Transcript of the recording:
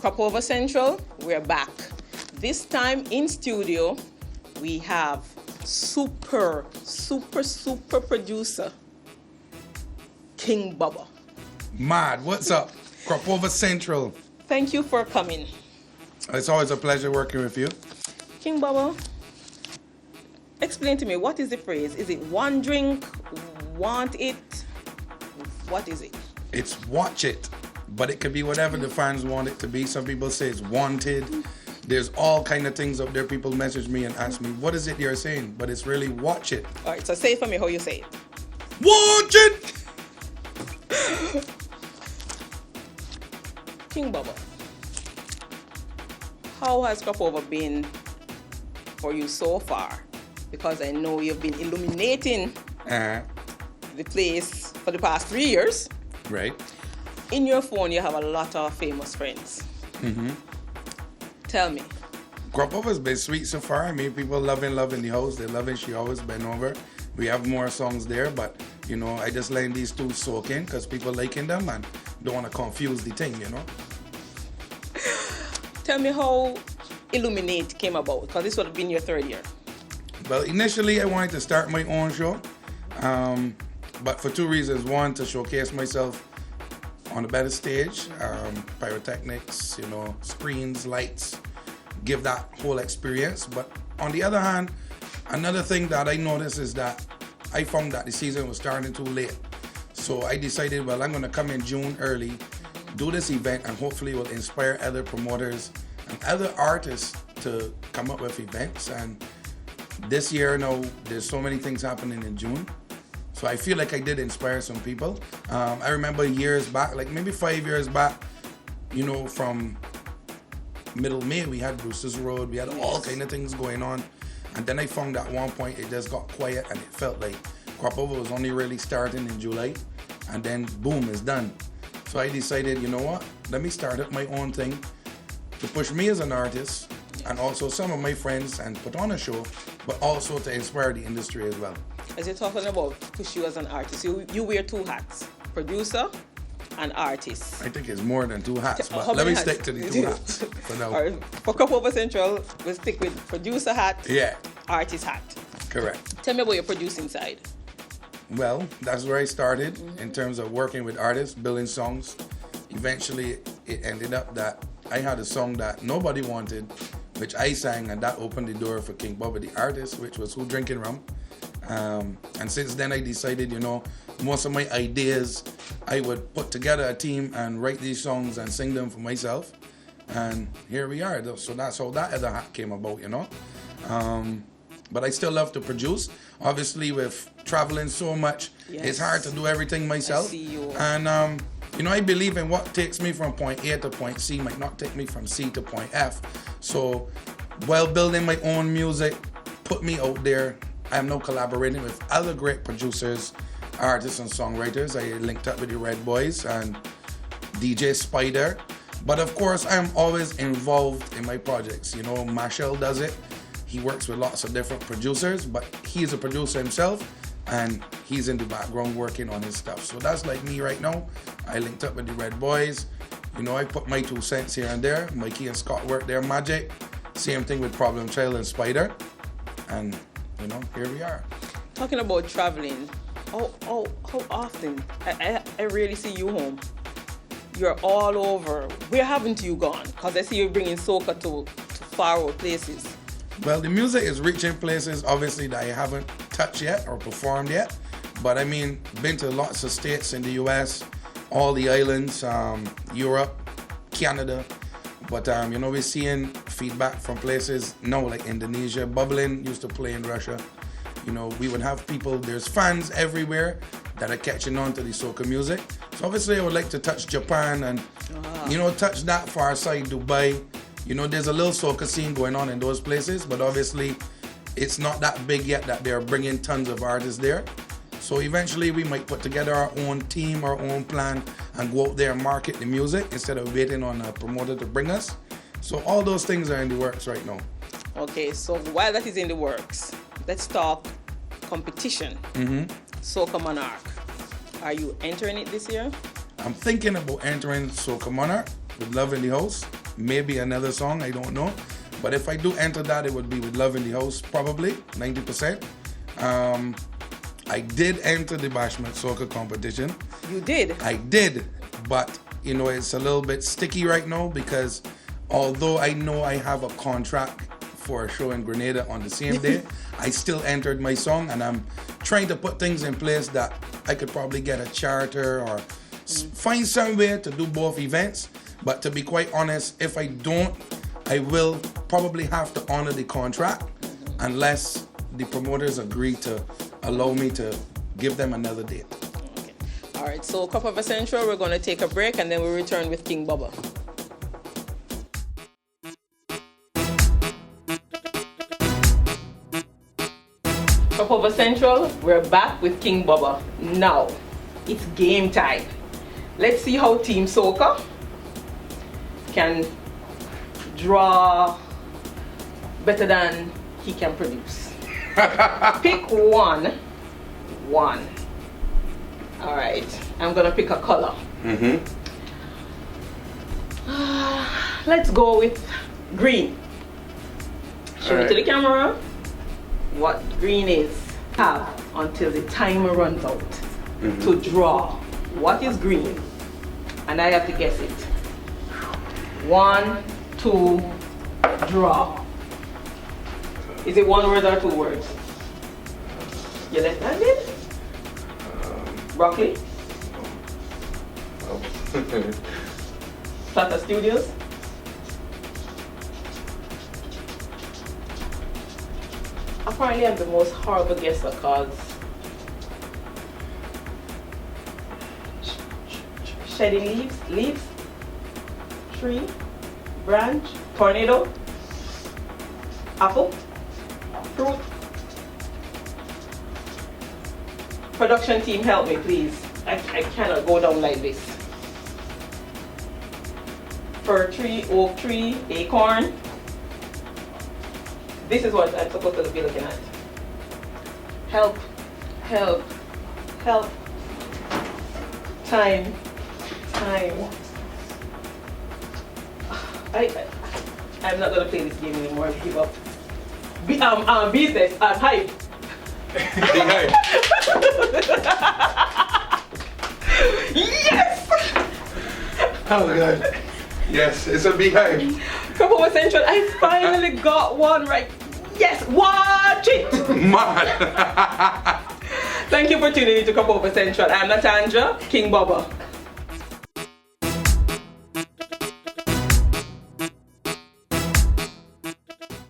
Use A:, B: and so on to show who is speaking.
A: Cropover Central, we're back. This time in studio, we have super producer, King Bubba.
B: Mad, what's up? Cropover Central.
A: Thank you for coming.
B: It's always a pleasure working with you.
A: King Bubba, explain to me, what is the phrase? Is it one drink, want it? What is it?
B: It's watch it, but it could be whatever the fans want it to be. Some people say it's wanted. There's all kind of things up there. People message me and ask me, what is it you're saying? But it's really watch it.
A: All right, so say it for me how you say it.
B: Watch it!
A: King Bubba, how has Cropover been for you so far? Because I know you've been illuminating the place for the past 3 years.
B: Right.
A: In your phone, you have a lot of famous friends.
B: Mm-hmm.
A: Tell me.
B: Cropover's been sweet so far. I mean, people loving the host. They're loving She Always Been Over. We have more songs there, but, you know, I just letting these two soak in because people liking them and don't want to confuse the thing, you know.
A: Tell me how Illuminate came about, because this would have been your 3rd year.
B: Well, initially, I wanted to start my own show, but for 2 reasons. One, to showcase myself on a better stage, pyrotechnics, you know, screens, lights, give that whole experience. But on the other hand, another thing that I noticed is that I found that the season was starting too late. So I decided, well, I'm going to come in June early, do this event, and hopefully it will inspire other promoters and other artists to come up with events. And this year, now, there's so many things happening in June. So I feel like I did inspire some people. I remember years back, like maybe 5 years back, you know, from middle May, we had Bruce's Road, we had all kind of things going on. And then I found at one point it just got quiet and it felt like Cropover was only really starting in July. And then boom, it's done. So I decided, you know what, let me start up my own thing to push me as an artist and also some of my friends and put on a show, but also to inspire the industry as well.
A: As you're talking about push you as an artist, you wear 2 hats, producer and artist.
B: I think it's more than 2 hats,
A: How
B: but let
A: many
B: me
A: hats?
B: stick to the 2 hats for now.
A: All right, for Cropover Central, we'll stick with producer hat,
B: Yeah,
A: artist hat.
B: correct.
A: Tell me about your producing side.
B: Well, that's where I started in terms of working with artists, building songs. Eventually, it ended up that I had a song that nobody wanted, which I sang, and that opened the door for King Bubba, the artist, which was Who Drinking Rum. And since then, I decided, you know, most of my ideas, I would put together a team and write these songs and sing them for myself. And here we are. So that's how that other hat came about, you know. But I still love to produce. Obviously, with traveling so much, it's hard to do everything myself.
A: I see you.
B: And, you know, I believe in what takes me from point A to point C might not take me from C to point F. So while building my own music, put me out there. I am now collaborating with other great producers, artists, and songwriters. I linked up with the Red Boys and DJ Spider. But of course, I'm always involved in my projects. You know, Marshall does it. He works with lots of different producers, but he's a producer himself, and he's in the background working on his stuff. So that's like me right now. I linked up with the Red Boys. You know, I put my 2 cents here and there. Mikey and Scott work their magic. Same thing with Problem Child and Spider. And, you know, here we are.
A: Talking about traveling, how often? I rarely see you home. You're all over. Where haven't you gone? Because I see you bringing soca to far out places.
B: Well, the music is reaching places, obviously, that I haven't touched yet or performed yet. But I mean, been to lots of states in the US, all the islands, Europe, Canada. But, you know, we're seeing feedback from places now, like Indonesia. Bubbling used to play in Russia. You know, we would have people, there's fans everywhere that are catching on to the soca music. So obviously I would like to touch Japan and, you know, touch that far side, Dubai. You know, there's a little soca scene going on in those places, but obviously it's not that big yet that they're bringing tons of artists there. So eventually we might put together our own team, our own plan, and go out there and market the music instead of waiting on a promoter to bring us. So all those things are in the works right now.
A: Okay, so while that is in the works, let's talk competition. Soca Monarch. Are you entering it this year?
B: I'm thinking about entering Soca Monarch with Love in the House. maybe another song, I don't know. But if I do enter that, it would be with Love in the House, probably 90%. I did enter the Bashment Soca competition.
A: You did?
B: I did, but you know, it's a little bit sticky right now because although I know I have a contract for a show in Grenada on the same day, I still entered my song, and I'm trying to put things in place that I could probably get a charter or find somewhere to do both events. But to be quite honest, if I don't, I will probably have to honor the contract unless the promoters agree to allow me to give them another date.
A: Okay. All right, so Cup of Essential, we're going to take a break and then we'll return with King Bubba. Cup of Essential, we're back with King Bubba. Now, it's game time. Let's see how Team Soca can draw better than he can produce. Pick one. All right, I'm gonna pick a color. Let's go with green. Show it to the camera what green is. Have until the timer runs out to draw what is green, and I have to guess it. 1, 2, draw. Is it one word or 2 words? You left-handed? Broccoli? Tata Studios? Apparently I'm the most horrible guesser because shedding leaves, tree, branch, tornado, apple, fruit. Production team, help me please. I cannot go down like this. Fir tree, oak tree, acorn. This is what I'm supposed to be looking at. Help. Time. I'm not gonna play this game anymore. Give up. Business. Hype.
B: Beehive.
A: Yes!
B: Oh god. Yes, it's a beehive.
A: Cup of Essential, I finally got one right. Yes, watch it!
B: Man.
A: Thank you for tuning in to Cup of Essential. I'm Natanja, King Bubba.